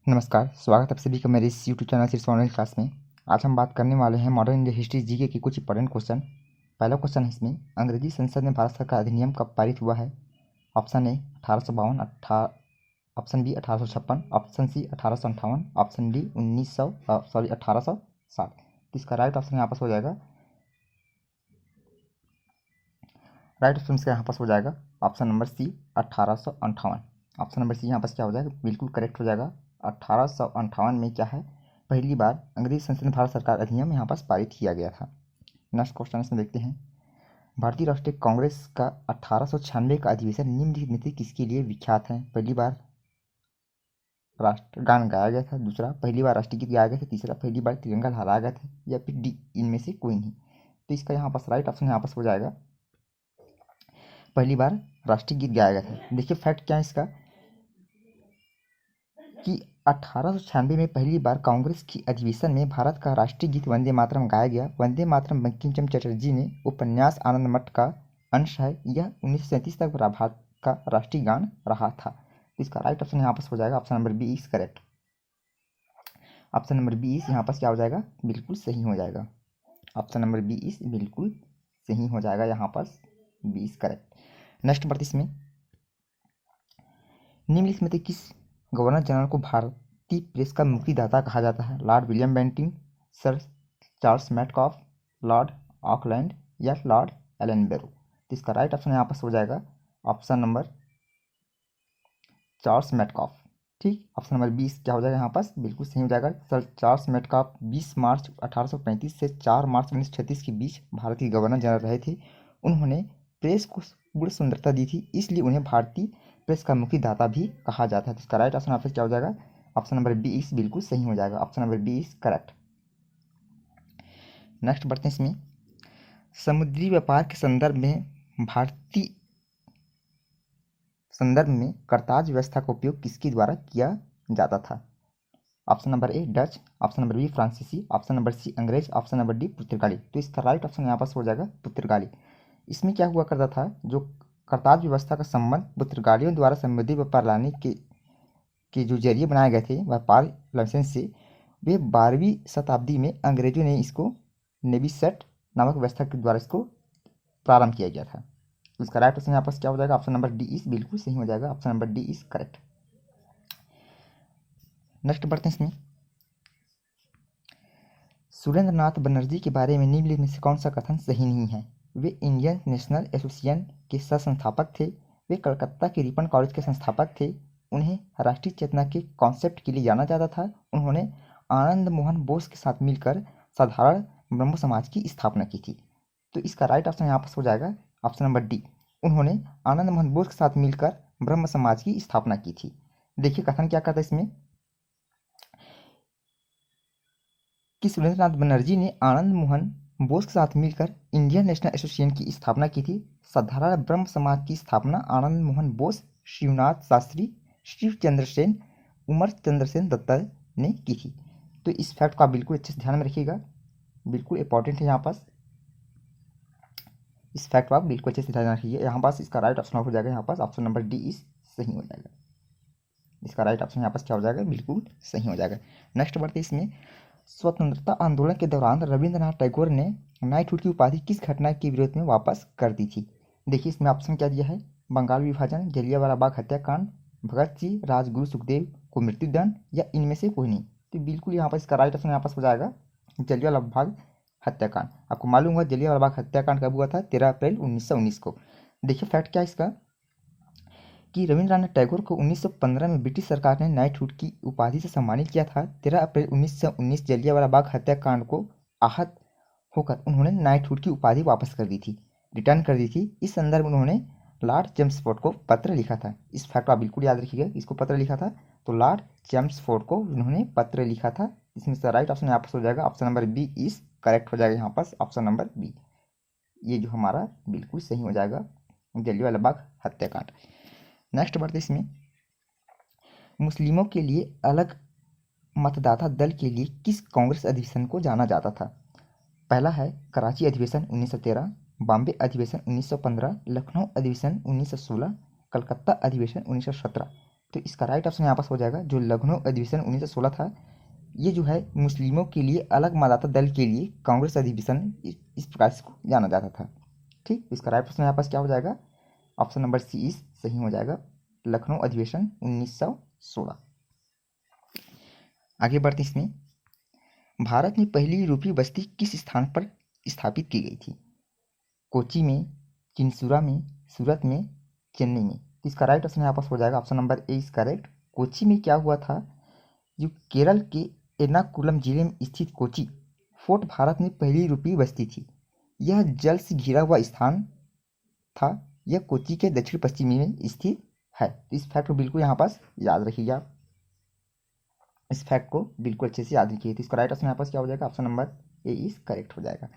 नमस्कार, स्वागत है आप सभी का मेरे इस यूट्यूब चैनल सिर्फ ऑनलाइन क्लास में। आज हम बात करने वाले हैं मॉडर्न इंडिया हिस्ट्री जीके के कुछ इंपॉर्टेंट क्वेश्चन। पहला क्वेश्चन है इसमें, अंग्रेजी संसद में भारत सरकार अधिनियम कब पारित हुआ है? Option A 1852, option B 1856, option C 1858, option D 1860। इसका राइट ऑप्शन यहाँ पास हो जाएगा, option number C 1858। Option number C यहाँ पास क्या हो जाएगा, बिल्कुल करेक्ट हो जाएगा। 1858 में क्या है, पहली बार अंग्रेजी संसद में भारत सरकार अधिनियम यहाँ पास पारित किया गया था। नेक्स्ट क्वेश्चन इसमें देखते हैं, भारतीय राष्ट्रीय कांग्रेस का 1896 का अधिवेशन निम्नलिखित में से किसके लिए विख्यात है? पहली बार राष्ट्रगान गाया गया था, दूसरा पहली बार राष्ट्रीय गीत गाया गया था, तीसरा पहली बार तिरंगा लहराया गया था, या फिर डी इनमें से कोई नहीं। तो इसका यहाँ पास राइट ऑप्शन यहाँ पास हो जाएगा, पहली बार राष्ट्रीय गीत गाया गया था। देखिए फैक्ट क्या है इसका, कि 1896 में पहली बार कांग्रेस की अधिवेशन में भारत का राष्ट्रीय गीत वंदे मातरम गाया गया। वंदे मातरम बंकिम चंद्र चटर्जी ने उपन्यास आनंद मठ का अंश है। यह 1937 तक भारत का राष्ट्रीय गान रहा था। तो इसका राइट ऑप्शन यहाँ पास हो जाएगा, option number B is correct. Option number B is यहाँ पास क्या हो जाएगा, बिल्कुल सही हो जाएगा। ऑप्शन नंबर बी इज बिल्कुल सही हो जाएगा, यहाँ पास बी इज करेक्ट। नेक्स्ट बढ़ते इसमें, निम्नलिखित में से किस गवर्नर जनरल को भारतीय प्रेस का मुक्तिदाता कहा जाता है? Lord William Bentinck, sir Charles Metcalfe, Lord Auckland या लॉर्ड एलन बेरो। तो इसका राइट ऑप्शन यहाँ पास हो जाएगा, ऑप्शन नंबर चार्ल्स मेटकॉफ। ठीक, ऑप्शन नंबर 20 क्या हो जाएगा यहाँ पास, बिल्कुल सही हो जाएगा। सर चार्ल्स मेटकॉफ 20 मार्च 1835 से 4 मार्च 1936 के बीच भारत के गवर्नर जनरल रहे थे। उन्होंने प्रेस को पूरी सुंदरता दी थी, इसलिए उन्हें भारतीय प्रेस का मुक्तिदाता भी कहा जाता है। तो इसका राइट ऑप्शन यहाँ पे क्या हो जाएगा, ऑप्शन नंबर बी इस बिल्कुल सही हो जाएगा। Option number B is correct. Next बढ़ते हैं इसमें, समुद्री व्यापार के संदर्भ में भारतीय संदर्भ में करताज व्यवस्था का उपयोग किसके द्वारा किया जाता था? Option number A Dutch, option number B फ्रांसीसी, ऑप्शन नंबर सी अंग्रेज, ऑप्शन नंबर डी पुर्तगाली। तो इसका राइट ऑप्शन यहाँ पास हो जाएगा पुर्तगाली। इसमें क्या हुआ करता था, जो करताज व्यवस्था का संबंध पुर्तगालियों द्वारा समुद्री व्यापार लाने के जो जरिए बनाए गए थे व्यापार लाइसेंस से, वे 12वीं शताब्दी में अंग्रेजों ने इसको नेविसेट नामक व्यवस्था के द्वारा इसको प्रारंभ किया गया था। तो इसका राइट ऑप्शन यहाँ पास क्या हो जाएगा, ऑप्शन नंबर डी इज बिल्कुल सही हो जाएगा। Option number D is correct. Next बढ़ते हैं इसमें, सुरेंद्र नाथ बनर्जी के बारे में निम्नलिखित में से कौन सा कथन सही नहीं है? वे इंडियन नेशनल एसोसिएशन के सह संस्थापक थे। वे कलकत्ता के रिपन कॉलेज के संस्थापक थे। उन्हें राष्ट्रीय चेतना के कॉन्सेप्ट के लिए जाना जाता था। उन्होंने आनंद मोहन बोस के साथ मिलकर साधारण ब्रह्म समाज की स्थापना की थी। तो इसका राइट ऑप्शन यहाँ पर हो जाएगा, ऑप्शन नंबर डी। उन्होंने आनंद मोहन बोस के साथ मिलकर ब्रह्म समाज की स्थापना की थी। देखिए कथन क्या कहता है इसमें, कि सुरेंद्र नाथ बनर्जी ने आनंद मोहन बोस के साथ मिलकर इंडियन नेशनल एसोसिएशन की स्थापना की थी। साधारण ब्रह्म समाज की स्थापना आनंद मोहन बोस, शिवनाथ शास्त्री, शिव चंद्र सेन, उमर चंद्र सेन दत्ता ने की थी। तो इस फैक्ट को आप बिल्कुल अच्छे से ध्यान में रखिएगा, बिल्कुल इंपॉर्टेंट है यहाँ पास। इस फैक्ट को आप बिल्कुल अच्छे से ध्यान रखिए। यहाँ पास इसका राइट ऑप्शन हो जाएगा, यहाँ पास ऑप्शन नंबर डी इज सही हो जाएगा। इसका राइट ऑप्शन यहाँ पास क्या हो जाएगा, बिल्कुल सही हो जाएगा। नेक्स्ट बढ़ते इसमें, स्वतंत्रता आंदोलन के दौरान रविंद्रनाथ टैगोर ने नाइटहुड की उपाधि किस घटना के विरोध में वापस कर दी थी? देखिए इसमें ऑप्शन क्या दिया है, बंगाल विभाजन, जलियांवाला बाग हत्याकांड, भगत सिंह, राजगुरु सुखदेव को मृत्युदंड, या इनमें से कोई नहीं। तो बिल्कुल यहाँ पर इसका राइट ऑप्शन यहाँ पास हो जाएगा जलियांवाला बाग हत्याकांड। आपको मालूम होगा जलियांवाला बाग हत्याकांड कब हुआ था, 13 अप्रैल 1919 को। देखिए फैक्ट क्या है इसका, कि रविंद्रनाथ टैगोर को 1915 में ब्रिटिश सरकार ने नाइटहुड की उपाधि से सम्मानित किया था। 13 अप्रैल 1919 जलियांवाला बाग हत्याकांड को आहत होकर उन्होंने नाइटहुड की उपाधि वापस कर दी थी, रिटर्न कर दी थी। इस संदर्भ में उन्होंने लॉर्ड चेम्सफोर्ड को पत्र लिखा था। इस फैक्ट को आप बिल्कुल याद रखिएगा, इसको पत्र लिखा था, तो लॉर्ड चेम्सफोर्ड को उन्होंने पत्र लिखा था। इसमें से राइट ऑप्शन यहाँ पास हो जाएगा, option number B is correct हो जाएगा। यहाँ पास ऑप्शन नंबर बी, ये जो हमारा बिल्कुल सही हो जाएगा, जलियांवाला बाग हत्याकांड। नेक्स्ट बढ़ते इसमें, मुस्लिमों के लिए अलग मतदाता दल के लिए किस कांग्रेस अधिवेशन को जाना जाता था? पहला है कराची अधिवेशन 1913, बॉम्बे अधिवेशन 1915, लखनऊ अधिवेशन 1916, कलकत्ता अधिवेशन 1917। तो इसका राइट ऑप्शन यहाँ पास हो जाएगा जो लखनऊ अधिवेशन 1916 था, ये जो है मुस्लिमों के लिए अलग मतदाता दल के लिए कांग्रेस अधिवेशन इस प्रकार से जाना जाता था। ठीक, तो इसका राइट ऑप्शन यहाँ पास क्या हो जाएगा, ऑप्शन नंबर सी इस सही हो जाएगा, लखनऊ अधिवेशन 1916। आगे बढ़ते इसमें, भारत में पहली यूरोपीय बस्ती किस स्थान पर स्थापित की गई थी? कोची में, चिंसुरा में, सूरत में, चेन्नई में। तो इसका राइट ऑप्शन यहाँ पास हो जाएगा, option number A is correct. Kochi में क्या हुआ था, जो केरल के एर्नाकुलम जिले में स्थित कोची फोर्ट भारत में पहली यूरोपीय बस्ती थी। यह जल से घिरा हुआ स्थान था। यह कोची के दक्षिण पश्चिमी में स्थित है। तो इस फैक्ट को बिल्कुल यहाँ पास याद रखिएगा आप, इस फैक्ट को बिल्कुल अच्छे से याद रखिए। तो इसका राइट ऑप्शन यहाँ पास क्या हो जाएगा, option number A is correct हो जाएगा।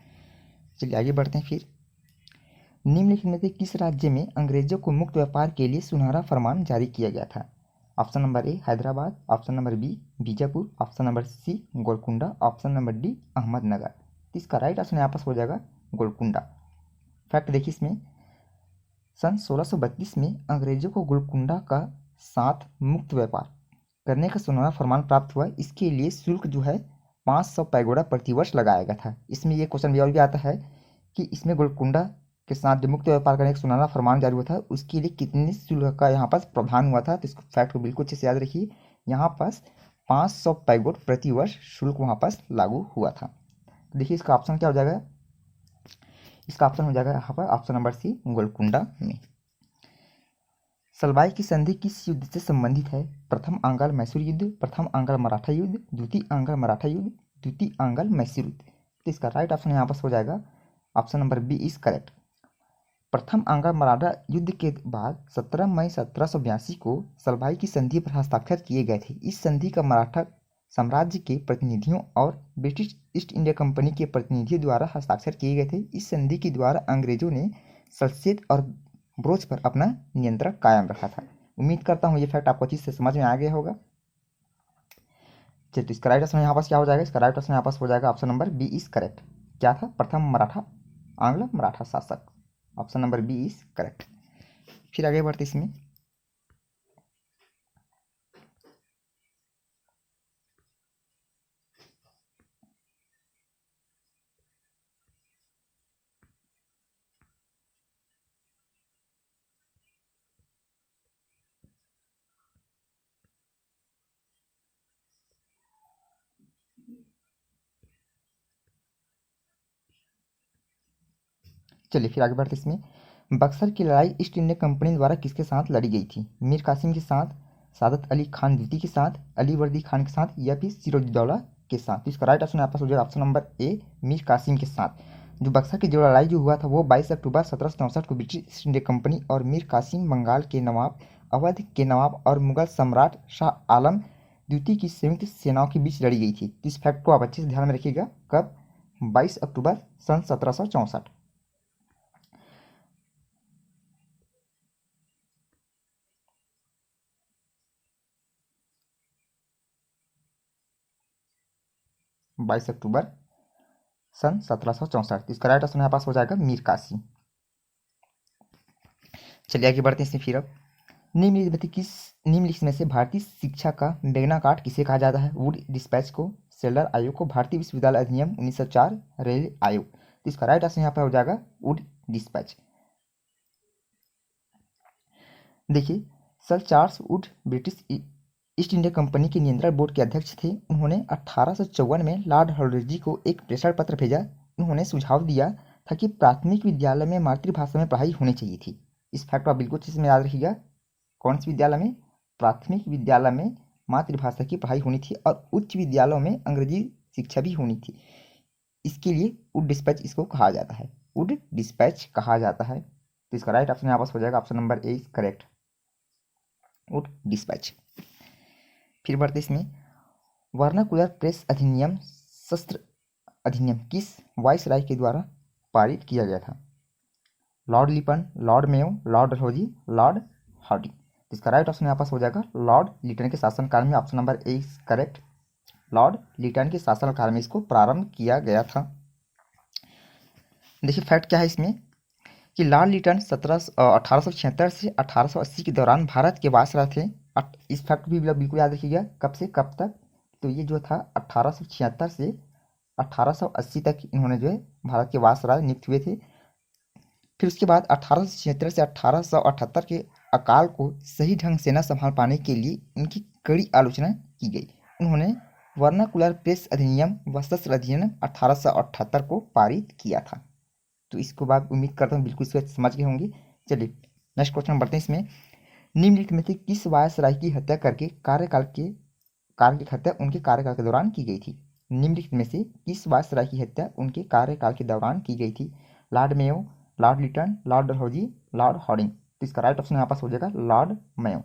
चलिए आगे बढ़ते हैं। फिर निम्नलिखित में से किस राज्य में अंग्रेजों को मुक्त व्यापार के लिए सुनहरा फरमान जारी किया गया था? Option number A Hyderabad, option number B Bijapur, option number C Golconda, option number D Ahmednagar. तो इसका राइट ऑप्शन यहाँ पास हो जाएगा गोलकुंडा। फैक्ट देखिए इसमें, सन 1632 में अंग्रेजों को गोलकुंडा का साथ मुक्त व्यापार करने का सुनहरा फरमान प्राप्त हुआ। इसके लिए शुल्क जो है 500 पैगोडा प्रतिवर्ष लगाया गया था। इसमें ये क्वेश्चन भी और भी आता है कि इसमें गोलकुंडा के साथ जो मुक्त व्यापार करने का सुनहरा फरमान जारी हुआ था उसके लिए कितने शुल्क का यहाँ पास प्रावधान हुआ था। तो इसको फैक्ट को बिल्कुल अच्छे से याद रखिए, यहाँ पास 500 पैगोड प्रतिवर्ष शुल्क वहाँ पास लागू हुआ था। तो देखिए इसका ऑप्शन क्या हो जाएगा, इसका ऑप्शन हो जाएगा यहाँ पर ऑप्शन नंबर सी गोलकुंडा में। सलबाई की संधि किस युद्ध से संबंधित है? प्रथम आंग्ल मैसूर युद्ध, प्रथम आंग्ल मराठा युद्ध, द्वितीय आंग्ल मराठा युद्ध, द्वितीय आंग्ल मैसूर युद्ध। तो इसका राइट ऑप्शन यहाँ पास हो जाएगा, option number B is correct. प्रथम आंग्ल मराठा युद्ध के बाद 17 मई 1782 को सलबाई की संधि पर हस्ताक्षर किए गए थे। इस संधि का मराठा साम्राज्य के प्रतिनिधियों और ब्रिटिश ईस्ट इंडिया कंपनी के प्रतिनिधियों द्वारा हस्ताक्षर किए गए थे। इस संधि के द्वारा अंग्रेजों ने सल्सेट और ब्रोच पर अपना नियंत्रण कायम रखा था। उम्मीद करता हूँ ये फैक्ट आपको अच्छी से समझ में आ गया होगा। चलिए तो इसका राइट ऑप्शन यहाँ पास क्या हो जाएगा, इसका राइट ऑप्शन यहाँ पास हो जाएगा option number B is correct. क्या था, प्रथम मराठा आंग्ल मराठा शासक, option number B is correct. फिर आगे बढ़ते इसमें, चलिए फिर आगे बढ़ते इसमें, बक्सर की लड़ाई ईस्ट इंडिया कंपनी द्वारा किसके साथ लड़ी गई थी? मीर कासिम के साथ, सादत अली खान द्वितीय के साथ, अली वर्दी खान के साथ, या फिर सिरोजदौला के साथ? तो इसका राइट ऑप्शन यहाँ पास हो जाएगा option number A Mir Qasim के साथ। जो बक्सर की जो लड़ाई जो हुआ था वो 22 अक्टूबर 1764 को ब्रिटिश ईस्ट इंडिया कंपनी और मीर कासिम बंगाल के नवाब, अवध के नवाब और मुगल सम्राट शाह आलम द्वितीय की संयुक्त सेनाओं के बीच लड़ी गई थी। इस फैक्ट को आप अच्छे से ध्यान में रखिएगा, कब, 22 अक्टूबर सन 1764। 22 अक्टूबर सन 1764। इसका राइट ऑप्शन यहाँ पास हो जाएगा मीर कासिम। चलिए आगे बढ़ते हैं इसमें। फिर अब निम्नलिखित में से भारतीय शिक्षा का मैग्ना कार्टा किसे कहा जाता है? वुड डिस्पैच को, सेलर आयोग को, भारतीय विश्वविद्यालय अधिनियम 1904, रेल आयोग। तो इसका राइट ऑप्शन यहाँ पर हो जाएगा वुड डिस्पैच। देखिए sir Charles Wood British east India company के नियंत्रण बोर्ड के अध्यक्ष थे। उन्होंने 1854 में लॉर्ड हॉलरजी को एक प्रेषण पत्र भेजा। उन्होंने सुझाव दिया था कि प्राथमिक विद्यालय में मातृभाषा में पढ़ाई होनी चाहिए थी। इस फैक्ट को आप बिल्कुल अच्छे से याद रखिएगा, कौन से विद्यालय में, प्राथमिक विद्यालय में मातृभाषा की पढ़ाई होनी थी और उच्च विद्यालयों में अंग्रेजी शिक्षा भी होनी थी। इसके लिए वुड डिस्पैच इसको कहा जाता है, वुड डिस्पैच कहा जाता है। तो इसका राइट ऑप्शन यहाँ पास हो जाएगा option number A is correct, Wood dispatch. फिर बढ़ते इसमें, वर्नाकुलर प्रेस अधिनियम शस्त्र अधिनियम किस वाइसराय के द्वारा पारित किया गया था? Lord Lytton, Lord Mayo, Lord Dalhousie, Lord Hardinge. इसका राइट ऑप्शन यहाँ पास हो जाएगा लॉर्ड लिटन के शासनकाल में, option number A is correct. Lord Lytton के शासनकाल में इसको प्रारंभ किया गया था। देखिए फैक्ट क्या है इसमें कि लॉर्ड लिटन 1876 से 1880 के दौरान भारत के वायसराय थे। इस फैक्ट भी बिल्कुल याद रखिएगा, कब से कब तक, तो ये जो था 1876 से 1880 तक इन्होंने जो है भारत के वायसराय नियुक्त हुए थे। फिर उसके बाद 1876 से 1878 के अकाल को सही ढंग से न संभाल पाने के लिए इनकी कड़ी आलोचना की गई। उन्होंने वर्नाकुलर प्रेस अधिनियम व शस्त्र अधिनियम 1878 को पारित किया था। तो इसको बाद उम्मीद करता हूँ बिल्कुल इसको समझ गए होंगे। चलिए नेक्स्ट क्वेश्चन बढ़ते हैं। इसमें निम्नलिखित में से किस वायसराय की हत्या करके कार्यकाल की हत्या उनके कार्यकाल के दौरान की गई थी? निम्नलिखित में से किस वायसराय की हत्या उनके कार्यकाल के दौरान की गई थी? Lord Mayo, Lord Lytton, Lord Dalhousie, Lord Hardinge. तो इसका राइट ऑप्शन यहाँ पास हो जाएगा लॉर्ड मेयो।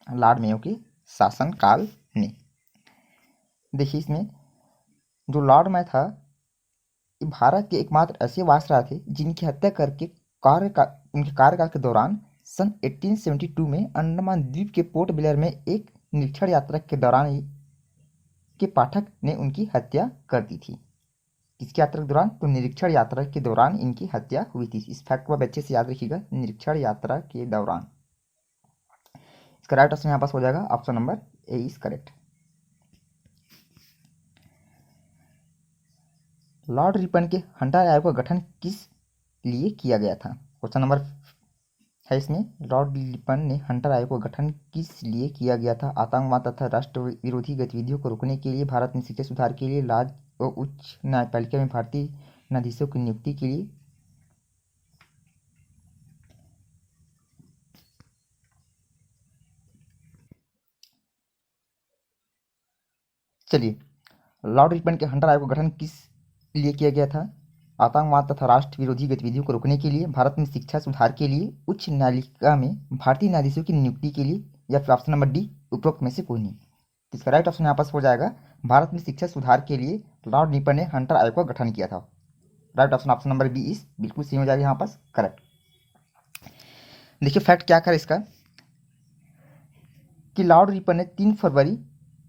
लॉर्ड मेयो के शासनकाल में। देखिए इसमें जो लॉर्ड मेयो था, भारत के एकमात्र ऐसे वायसराय थे जिनकी हत्या करके उनके कार्यकाल के दौरान सन 1872 में अंडमान द्वीप के पोर्ट ब्लेयर में एक निरीक्षण यात्रा के दौरान के पाठक ने उनकी हत्या कर दी थी। किसकी यात्रा के दौरान? तो निरीक्षण यात्रा के दौरान इनकी हत्या हुई थी। इस फैक्ट को अच्छे से याद रखिएगा, निरीक्षण यात्रा के दौरान। इसका राइट ऑप्शन यहाँ पास हो जाएगा option number A is correct. Lord Ripon के हंटर आयोग का गठन किस लिए किया गया था? क्वेश्चन नंबर है इसमें, लॉर्ड रिपन ने हंटर आयोग का गठन किस लिए किया गया था? आतंकवाद तथा राष्ट्र विरोधी गतिविधियों को रोकने के लिए, भारत में शिक्षा सुधार के लिए, राज्य और उच्च न्यायपालिका में भारतीय न्यायाधीशों की नियुक्ति के लिए। चलिए, लॉर्ड रिपन के हंटर आयोग का गठन किस लिए किया गया था? आतंकवाद तथा राष्ट्र विरोधी गतिविधियों को रोकने के लिए, भारत में शिक्षा सुधार के लिए, उच्च न्यायालय में भारतीय न्यायाधीशों की नियुक्ति के लिए, या फिर ऑप्शन नंबर डी उपरोक्त में से कोई नहीं। तो इसका राइट ऑप्शन यहाँ पास हो जाएगा भारत में शिक्षा सुधार के लिए लॉर्ड रिपन ने हंटर आयोग का गठन किया था। राइट ऑप्शन नंबर बी इस बिल्कुल सही हो जाएगा यहाँ पास करेक्ट। देखिए फैक्ट क्या कर इसका कि लॉर्ड रिपन ने 3 फरवरी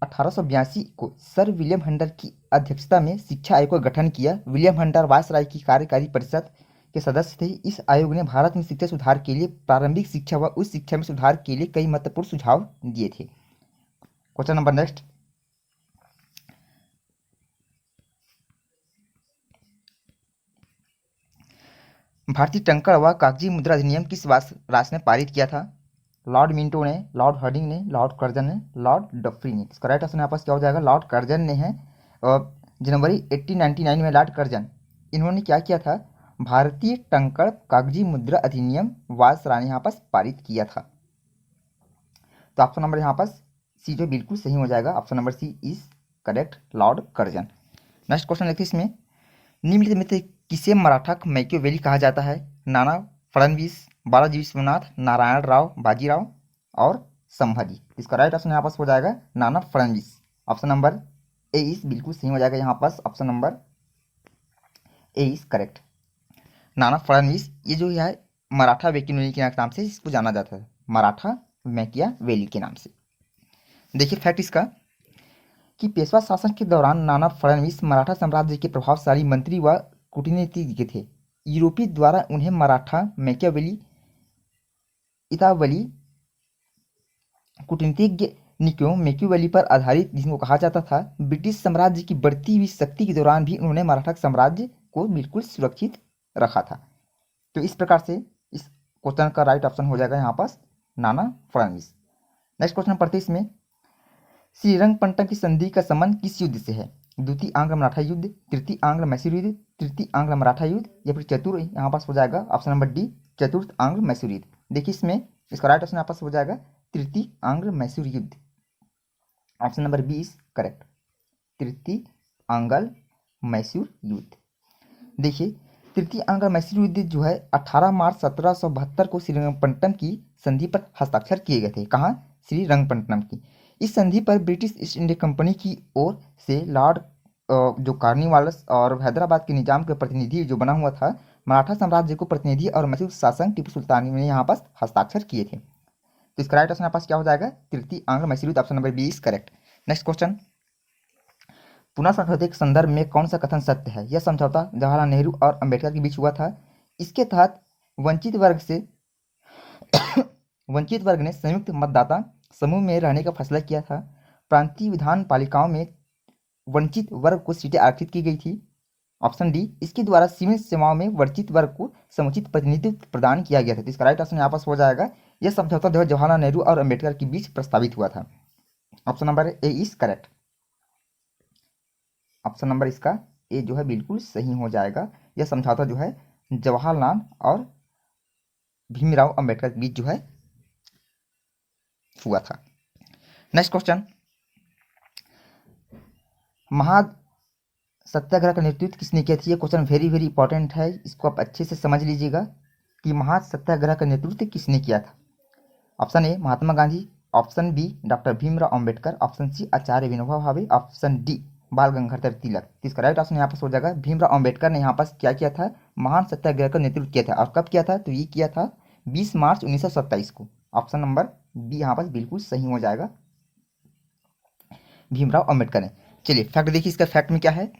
1882 को सर विलियम हंटर की अध्यक्षता में शिक्षा आयोग का गठन किया। विलियम हंटर वायसराय की कार्यकारी परिषद के सदस्य थे। इस आयोग ने भारत में शिक्षा सुधार के लिए, प्रारंभिक शिक्षा व उच्च शिक्षा में सुधार के लिए कई महत्वपूर्ण सुझाव दिए थे। क्वेश्चन नंबर नेक्स्ट, भारतीय टंकण व कागजी मुद्रा अधिनियम किस राष्ट्र ने पारित किया था? लॉर्ड मिंटो ने, लॉर्ड हार्डिंग ने, लॉर्ड कर्जन ने, लॉर्ड डफरी ने। इसका राइट ऑप्शन यहाँ पास क्या हो जाएगा? लॉर्ड कर्जन ने है। जनवरी 1899 में लॉर्ड कर्जन इन्होंने क्या किया था? भारतीय टंकण कागजी मुद्रा अधिनियम वायसराय ने यहाँ पास पारित किया था। तो ऑप्शन नंबर यहाँ पास सी जो बिल्कुल सही हो जाएगा, option number C is correct, Lord Curzon. Next question देखिए इसमें, निम्नलिखित में से किसे मराठा मैकियावेली कहा जाता है? नाना फडणवीस, बालाजी विश्वनाथ, नारायण राव बाजीराव और संभाजी। इसका राइट ऑप्शन यहाँ पास हो जाएगा Nana Fadnavis. Option number A is बिल्कुल सही हो जाएगा यहाँ पास, option number A is correct. Nana Fadnavis ये जो है मराठा मैकियावेली के नाम से इसको जाना जाता है, मराठा मैकियावेली के नाम से। देखिए फैक्ट इसका कि पेशवा शासन के दौरान नाना फडणवीस मराठा साम्राज्य के प्रभावशाली मंत्री व कूटनीतिज्ञ थे। यूरोपीय द्वारा उन्हें मराठा मैकियावेली इतावली कूटनीतिज्ञ निकायों मैकियावेली पर आधारित जिनको कहा जाता था। ब्रिटिश साम्राज्य की बढ़ती हुई शक्ति के दौरान भी उन्होंने मराठा साम्राज्य को बिल्कुल सुरक्षित रखा था। तो इस प्रकार से इस क्वेश्चन का राइट ऑप्शन हो जाएगा यहाँ पास नाना फडणवीस। नेक्स्ट क्वेश्चन पढ़ते इसमें, श्रीरंगपट्टम की संधि का संबंध किस युद्ध से है? द्वितीय आंग्ल मराठा युद्ध, तृतीय आंग्ल मैसूर युद्ध, तृतीय आंग्ल मराठा युद्ध, या फिर चतुर्थ यहाँ पास हो जाएगा ऑप्शन नंबर डी चतुर्थ आंग्ल मैसूर युद्ध। देखिए इसमें इसका राइट ऑप्शन यहाँ पास हो जाएगा तृतीय आंग्ल मैसूर युद्ध। Option number B is correct, तृतीय आंग्ल मैसूर युद्ध। देखिए तृतीय आंग्ल मैसूर युद्ध जो है 18 मार्च 1772 को श्रीरंगपट्टम की संधि पर हस्ताक्षर किए गए थे। कहाँ? श्रीरंगपट्टम की। इस संधि पर ब्रिटिश ईस्ट इंडिया कंपनी की ओर से लॉर्ड जो कार्निवालस और हैदराबाद के निजाम के प्रतिनिधि जो बना हुआ था, मराठा साम्राज्य को प्रतिनिधि और मैसूर शासक टीपू सुल्तान ने यहाँ पास हस्ताक्षर किए थे। तो इसका राइट ऑप्शन यहाँ पास क्या हो जाएगा? तृतीय आंग्ल मैसूर युद्ध, option number B is correct. Next question, पुनः समझौते के संदर्भ में कौन सा कथन सत्य है? यह समझौता जवाहरलाल नेहरू और अंबेडकर के बीच हुआ था। इसके तहत वंचित वर्ग से वंचित वर्ग ने संयुक्त मतदाता समूह में रहने का फैसला किया था। प्रांतीय विधान पालिकाओं में वंचित वर्ग को सीटें आरक्षित की गई थी। ऑप्शन डी, इसके द्वारा सिविल सेवाओं में वंचित वर्ग को समुचित प्रतिनिधित्व प्रदान किया गया था। तो इसका राइट ऑप्शन यहाँ पास हो जाएगा। यह समझौता जो है जवाहरलाल नेहरू और अम्बेडकर के बीच प्रस्तावित हुआ था। Option number A is correct. Option number इसका ए जो है बिल्कुल सही हो जाएगा। यह समझौता जो है जवाहरलाल और भीमराव अम्बेडकर के बीच जो है हुआ था। नेक्स्ट क्वेश्चन, महाद सत्याग्रह का नेतृत्व किसने किया था? ये क्वेश्चन वेरी वेरी इंपॉर्टेंट है, इसको आप अच्छे से समझ लीजिएगा कि महाद सत्याग्रह का नेतृत्व किसने किया था। Option A Mahatma Gandhi, option B doctor Bhimrao Ambedkar, option C Acharya Vinoba Bhave, option D बाल गंगाधर तिलक। इसका राइट ऑप्शन यहाँ पास हो जाएगा भीमराव अम्बेडकर ने यहाँ पास क्या किया था? महान सत्याग्रह का नेतृत्व किया था। और कब किया था? तो ये किया था 20 मार्च 1927 को। ऑप्शन नंबर बी यहाँ पास बिल्कुल सही हो जाएगा, भीमराव अम्बेडकर ने। चलिए फैक्ट देखिए, इसका फैक्ट में क्या है।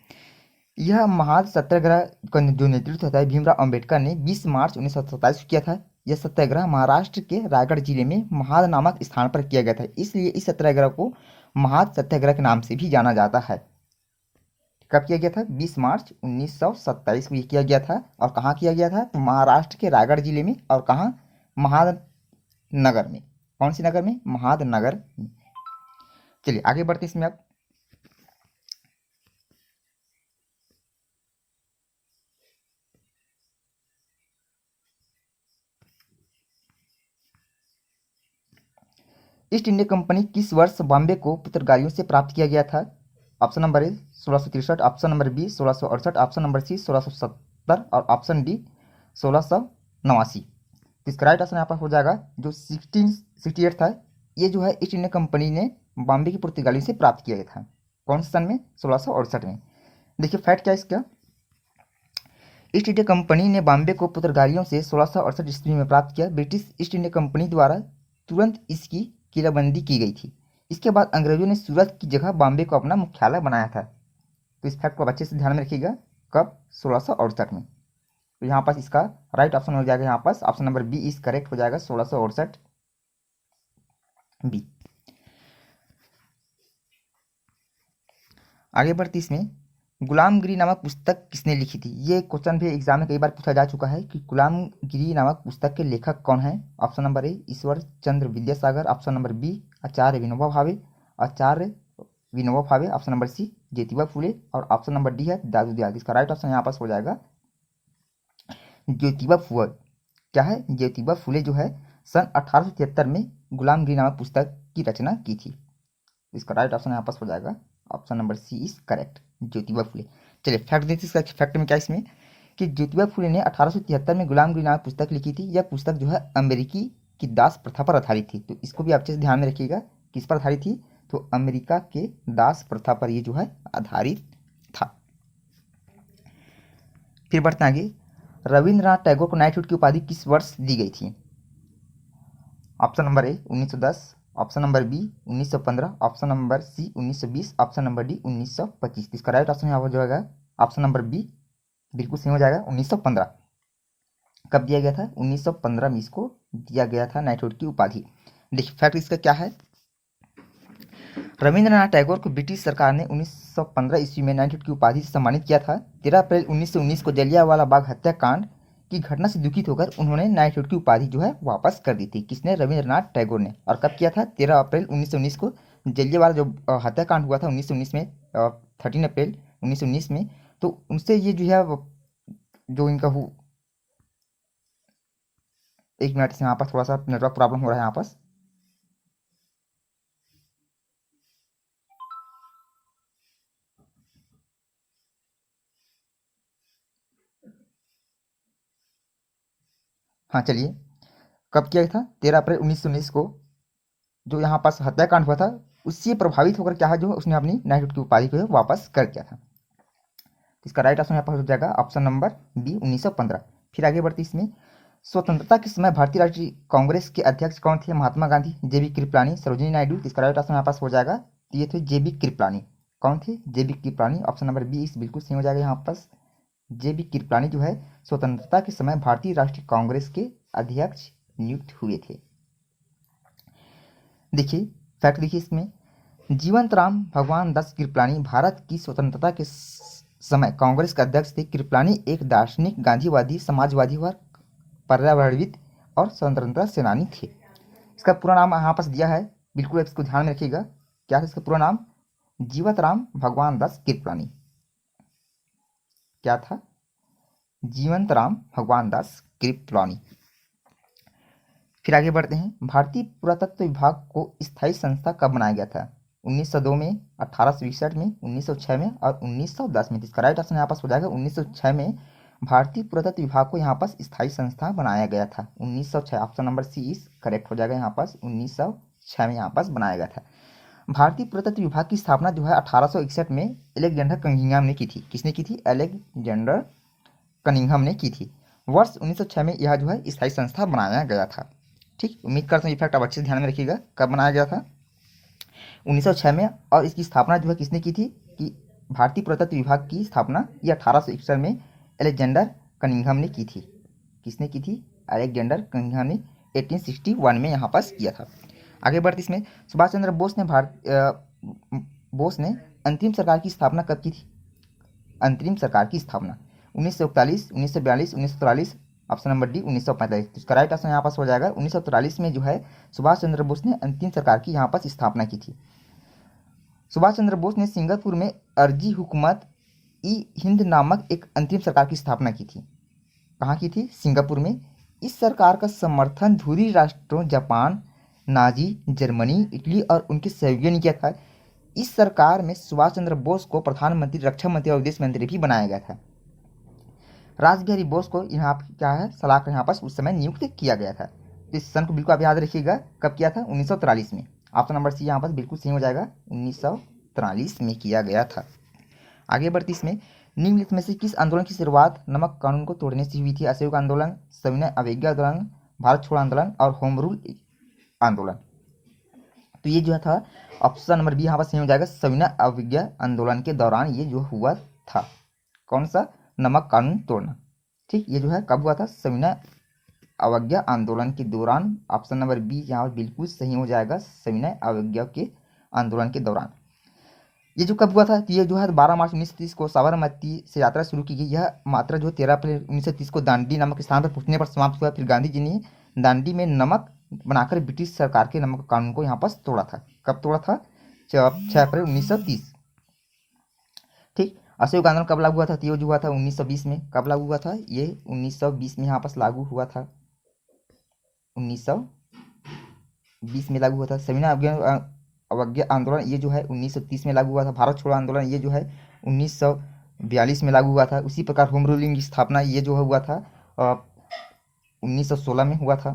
यह महान सत्याग्रह का जो नेतृत्व होता है भीमराव अम्बेडकर ने 20 मार्च 1927 को किया था। यह सत्याग्रह महाराष्ट्र के रायगढ़ जिले में महाद नामक स्थान पर किया गया था, इसलिए इस सत्याग्रह को महाद सत्याग्रह के नाम से भी जाना जाता है। कब किया गया था? 20 मार्च 1927 को ये किया गया था। और कहाँ किया गया था? तो महाराष्ट्र के रायगढ़ जिले में। और कहाँ? महाद नगर में। कौन सी नगर में? महाद नगर में। चलिए आगे बढ़ते इसमें अब। ईस्ट इंडिया कंपनी किस वर्ष बॉम्बे को पुर्तगालियों से प्राप्त किया गया था? Option number A 1663, option number B 1668, option number C 1670 और ऑप्शन डी 1689। तो इसका राइट आंसर यहाँ पर हो जाएगा जो 1668 था, ये जो है ईस्ट इंडिया कंपनी ने बॉम्बे की पुर्तगालियों से प्राप्त किया गया था। कौन से सन में? 1668 में। देखिए फैक्ट क्या है इसका। ईस्ट इंडिया कंपनी ने बॉम्बे को पुर्तगालियों से 1668 ईस्वी में प्राप्त किया। ब्रिटिश ईस्ट इंडिया कंपनी द्वारा तुरंत इसकी किलाबंदी की गई थी। इसके बाद अंग्रेजों ने सूरत की जगह बॉम्बे को अपना मुख्यालय बनाया था। तो इस फैक्ट को अच्छे से ध्यान में रखिएगा। कब? 1668 में। तो यहाँ पास इसका राइट ऑप्शन हो जाएगा, यहाँ पास option number B is correct हो जाएगा, 1668 बी। आगे बढ़ते इसमें, गुलामगिरी नामक पुस्तक किसने लिखी थी? ये क्वेश्चन भी एग्जाम में कई बार पूछा जा चुका है कि गुलामगिरी नामक पुस्तक के लेखक कौन है। Option number A Ishwar Chandra Vidyasagar, option number B Acharya Vinoba Bhave, option number C Jyotiba Phule और ऑप्शन नंबर डी है दादू दयाल। इसका राइट ऑप्शन यहाँ पास हो जाएगा ज्योतिबा फुले। क्या है? ज्योतिबा फुले जो है सन 1873 में गुलामगिरी नामक पुस्तक की रचना की थी। इसका राइट ऑप्शन यहाँ पास हो जाएगा option number C is correct, Jyotiba Phule. चलिए फैक्ट देखिए इसका फैक्ट में क्या है इसमें कि ज्योतिबा फुले ने 1873 में गुलामगिरी नामक पुस्तक लिखी थी। यह पुस्तक जो है अमेरिकी की दास प्रथा पर आधारित थी। तो इसको भी आप अच्छे से ध्यान में रखिएगा, किस पर आधारित थी? तो अमेरिका के दास प्रथा पर ये जो है आधारित था। फिर बढ़ते आगे, रविंद्रनाथ टैगोर को नाइटहुड की उपाधि किस वर्ष दी गई थी? Option number A 1910, option number B 1915, option number C 1920, option number D 1925। इसका राइट ऑप्शन यहाँ हो जाएगा ऑप्शन नंबर बी, बिल्कुल सही हो जाएगा 1915। कब दिया गया था? 1915 में इसको दिया गया था नाइटहुड की उपाधि। देखिए फैक्ट इसका क्या है। रविंद्रनाथ टैगोर को ब्रिटिश सरकार ने 1915 ईस्वी में नाइटहुड की उपाधि से सम्मानित किया था। 13 अप्रैल 1919 को जलियांवाला बाग हत्याकांड की घटना से दुखित होकर उन्होंने नाइटहुड की उपाधि जो है वापस कर दी थी। किसने? रविंद्रनाथ टैगोर ने। और कब किया था? 13 अप्रैल 1919 को। जलियांवाला जो हत्याकांड हुआ था 1919 में, 13 अप्रैल 1919 में, तो उनसे ये जो है जो इनका एक मिनट से यहाँ पर थोड़ा सा नेटवर्क प्रॉब्लम हो रहा है यहाँ पर। हाँ चलिए, कब किया था? 13 अप्रैल 1919 को जो यहाँ पास हत्याकांड हुआ था उससे प्रभावित होकर क्या है जो उसने अपनी नाइटहुड की उपाधि को है वापस कर दिया था। इसका राइट ऑप्शन यहाँ पर हो जाएगा ऑप्शन नंबर बी 1915। फिर आगे बढ़ते इसमें, स्वतंत्रता के समय भारतीय राष्ट्रीय कांग्रेस के अध्यक्ष कौन थे? महात्मा गांधी, जेबी कृपलानी, सरोजिनी नायडू। इसका राइट ऑप्शन यहाँ पास हो जाएगा, तो ये थे जेबी कृपलानी। कौन थे? जेबी कृपलानी। ऑप्शन नंबर बी इस बिल्कुल सही हो जाएगा यहाँ पास, जेबी कृपलानी जो है स्वतंत्रता के समय भारतीय राष्ट्रीय कांग्रेस के अध्यक्ष नियुक्त हुए थे। देखिए फैक्ट देखिए इसमें, जीवंत राम भगवान दास कृपलानी भारत की स्वतंत्रता के समय कांग्रेस के अध्यक्ष थे। कृपलानी एक दार्शनिक, गांधीवादी, समाजवादी व पर्यावरणविद और स्वतंत्रता सेनानी थे। इसका पूरा नाम यहाँ पास दिया है, बिल्कुल इसको ध्यान में रखिएगा। क्या है इसका पूरा नाम? जीवंत राम भगवान दास कृपलानी। क्या था? जीवंत राम भगवान दास कृपलानी। फिर आगे बढ़ते हैं। भारतीय पुरातत्व विभाग को स्थायी संस्था कब बनाया गया था? 1902 में, 1861 में, 1906 में और 1910 में। इसका राइट ऑप्शन यहाँ पास हो जाएगा 1906 में भारतीय पुरातत्व विभाग को यहाँ पास स्थायी संस्था बनाया गया था। 1906 ऑप्शन नंबर सी इस करेक्ट हो जाएगा। यहाँ पास 1906 में यहाँ पास बनाया गया था। भारतीय पुरातत्व विभाग की स्थापना जो है 1861 में अलेक्जेंडर कनिंघम ने की थी। किसने की थी? अलेक्जेंडर कनिंघम ने की थी। वर्ष 1906 में यह जो है स्थायी संस्था बनाया गया था। ठीक, उम्मीद करता हूँ ये फैक्ट आप अच्छे से ध्यान में रखिएगा। कब बनाया गया था? 1906 में। और इसकी स्थापना जो है किसने की थी? कि भारतीय पुरातत्व विभाग की स्थापना ये 1861 में अलेक्जेंडर कनिंघम ने की थी। किसने की थी? अलेक्जेंडर कनिंघम ने 1861 में यहाँ पास किया था। आगे बढ़ते इसमें, सुभाष चंद्र बोस ने अंतरिम सरकार की स्थापना कब की थी? अंतरिम सरकार की स्थापना 1941, 1942, 1943, ऑप्शन नंबर डी 1945। तो इसका राइट ऑप्शन यहाँ पास हो जाएगा 1943 में जो है सुभाष चंद्र बोस ने अंतिम सरकार की यहाँ पास स्थापना की थी। सुभाष चंद्र बोस ने सिंगापुर में अर्जी हुकूमत ई हिंद नामक एक अंतिम सरकार की स्थापना की थी। कहाँ की थी? सिंगापुर में। इस सरकार का समर्थन ध्रुवीय राष्ट्रों जापान, नाजी, जर्मनी, इटली और उनके सहयोगियों ने किया था। इस सरकार में सुभाष चंद्र बोस को प्रधानमंत्री, रक्षा मंत्री और विदेश मंत्री भी बनाया गया था। रासबिहारी बोस को यहाँ क्या है सलाहकार यहाँ पास उस समय नियुक्त किया गया था। तो इस सन को बिल्कुल आप याद रखिएगा। कब किया था? 1943 में। ऑप्शन नंबर सी यहाँ पास बिल्कुल सही हो जाएगा, 1943 में किया गया था। आगे बढ़ती इसमें, निम्नलिखित में से किस आंदोलन की शुरुआत नमक कानून को तोड़ने से हुई थी? असहयोग आंदोलन, सविनय अवज्ञा आंदोलन, भारत छोड़ो आंदोलन और होम रूल आंदोलन। तो ये जो था ऑप्शन नंबर बी यहाँ पर सही हो जाएगा, सविनय अवज्ञा आंदोलन के दौरान ये जो हुआ था। कौन सा? नमक कानून तोड़ना। ठीक, ये जो है कब हुआ था? सविनय अवज्ञा आंदोलन के दौरान। ऑप्शन नंबर बी यहाँ पर बिल्कुल सही हो जाएगा, सविनय अवज्ञा के आंदोलन के दौरान। ये जो कब हुआ था? ये जो है 12 मार्च 1930 को साबरमती से यात्रा शुरू की गई। यह मात्रा जो 13 अप्रैल 1930 को दांडी नामक स्थान पर पहुंचने पर समाप्त हुआ। फिर गांधी जी ने दांडी में नमक बनाकर ब्रिटिश सरकार के नमक कानून को यहाँ पर तोड़ा था। कब तोड़ा था? 6 अप्रैल 1930। ठीक, असहयोग आंदोलन कब लागू हुआ था? ये जो हुआ था 1920 में। कब लागू हुआ था? ये 1920 में यहाँ पर लागू हुआ था। 1920 में लागू हुआ था। सविनय अवज्ञा आंदोलन ये जो है 1930 में लागू हुआ था। भारत छोड़ो आंदोलन ये जो है 1942 में लागू हुआ था। उसी प्रकार होम रूलिंग की स्थापना ये जो हुआ था 1916 में हुआ था।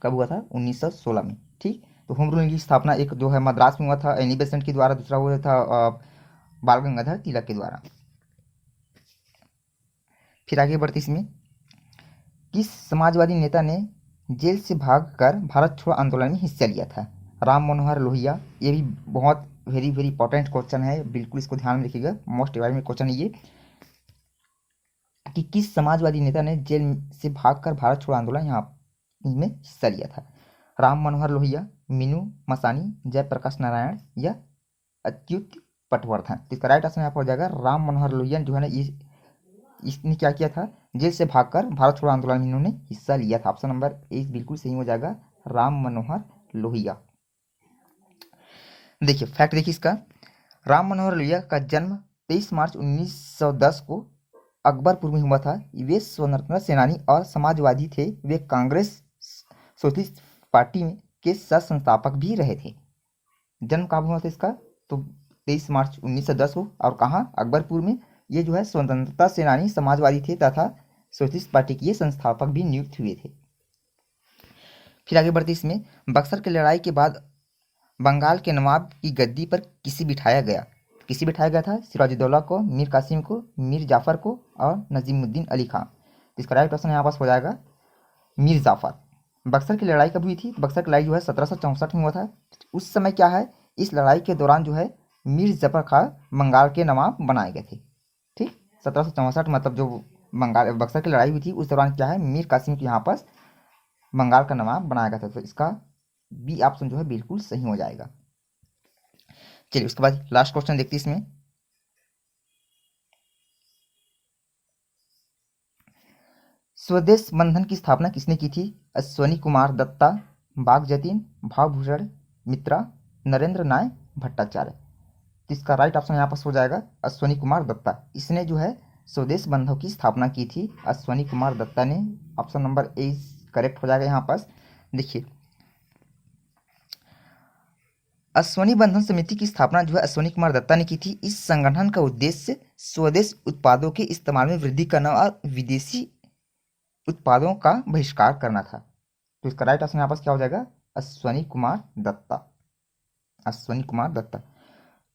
कब हुआ था? 1916 में। ठीक, तो होम रूलिंग की स्थापना एक जो है मद्रास में हुआ था एनी बेसेंट के द्वारा, दूसरा हुआ था बाल गंगाधर तिलक के द्वारा। फिर आगे बढ़ते इसमें, किस समाजवादी नेता ने जेल से भागकर भारत छोड़ो आंदोलन में हिस्सा लिया था? राम मनोहर लोहिया। ये भी बहुत वेरी इंपॉर्टेंट क्वेश्चन है, बिल्कुल इसको ध्यान में रखिएगा। मोस्ट इंपॉर्टेंट क्वेश्चन है ये कि किस समाजवादी नेता ने जेल से भागकर भारत छोड़ो आंदोलन यहाँ में हिस्सा लिया था? राम मनोहर लोहिया, मीनू मसानी, जयप्रकाश नारायण या अच्युत पटवर्धन। तो इसका राइट आंसर यहाँ पर हो जाएगा राम मनोहर लोहिया जो है ना, इसने क्या किया था? जेल से भागकर भारत छोड़ो आंदोलन में इन्होंने हिस्सा लिया था। ऑप्शन नंबर ए बिल्कुल सही हो जाएगा, राम मनोहर लोहिया। देखिए फैक्ट देखिए इसका, राम मनोहर लोहिया का जन्म 23 मार्च 1910 को अकबरपुर में हुआ था। वे स्वतंत्रता सेनानी और समाजवादी थे। वे कांग्रेस सोशलिस्ट पार्टी के सह संस्थापक भी रहे थे। जन्म कब हुआ था इसका? तो 23 मार्च 1910 को, और कहाँ? अकबरपुर में। ये जो है स्वतंत्रता सेनानी, समाजवादी थे तथा सोशलिस्ट पार्टी के संस्थापक भी नियुक्त हुए थे। फिर आगे बढ़ते इसमें, बक्सर की लड़ाई के बाद बंगाल के नवाब की गद्दी पर किसे बिठाया गया? किसे बिठाया गया था? सिराजुद्दौला को, मीर कासिम को, मीर जाफर को और नजीमुद्दीन अली खान। तो इसका राइट ऑप्शन यहाँ पास हो जाएगा मीर जाफर। बक्सर की लड़ाई कब हुई थी? बक्सर की लड़ाई जो है 1764 में हुआ था। उस समय क्या है, इस लड़ाई के दौरान जो है मीर जाफर खान बंगाल के नवाब बनाए गए थे। ठीक, 1764 मतलब जो बंगाल बक्सर की लड़ाई हुई थी उस दौरान क्या है, मीर कासिम के यहाँ पास बंगाल का नवाब बनाया गया था। तो इसका बी ऑप्शन जो है बिल्कुल सही हो जाएगा। चलिए उसके बाद लास्ट क्वेश्चन देखते हैं इसमें। स्वदेश बंधन की स्थापना किसने की थी? अश्वनी कुमार दत्ता, बाघ जतीन, भावभूषण मित्रा, नरेंद्र नाय भट्टाचार्य। तो इसका राइट ऑप्शन यहाँ पर हो जाएगा अश्वनी कुमार दत्ता। इसने जो है स्वदेश बंधन की स्थापना की थी, अश्वनी कुमार दत्ता ने। ऑप्शन नंबर ए करेक्ट हो जाएगा यहाँ पर। देखिए अश्वनी बंधन समिति की स्थापना जो है अश्वनी कुमार दत्ता ने की थी। इस संगठन का उद्देश्य स्वदेश उत्पादों के इस्तेमाल में वृद्धि करना और विदेशी उत्पादों का बहिष्कार करना था। तो इसका राइट ऑप्शन यहाँ पर क्या हो जाएगा? अश्वनी कुमार दत्ता, अश्वनी कुमार दत्ता।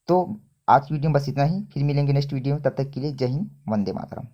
तो आज की वीडियो में बस इतना ही, फिर मिलेंगे नेक्स्ट वीडियो में। तब तक के लिए जय हिंद, वंदे मातरम।